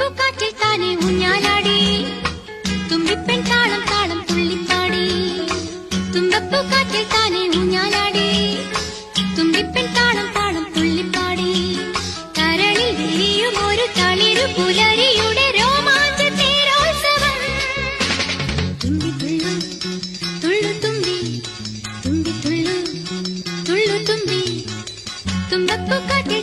തുമ്പപ്പൂക്കാറ്റിൽ താനെ ഊഞ്ഞാലാടി തുമ്പിപ്പെൺ താളം താളം തുള്ളിപ്പാടി തുമ്പപ്പൂക്കാറ്റിൽ താനെ ഊഞ്ഞാലാടി തുമ്പിപ്പെൺ താളം താളം തുള്ളിപ്പാടി കരളിൽ വിരിയും ഒരു തളിരു പുലരിയുടെ രോമാഞ്ച തേരോത്സവം തുമ്പി തുള്ളു തുള്ളു തുമ്പി തുമ്പി തുള്ളു തുള്ളു തുമ്പി തുമ്പപ്പൂക്കാറ്റിൽ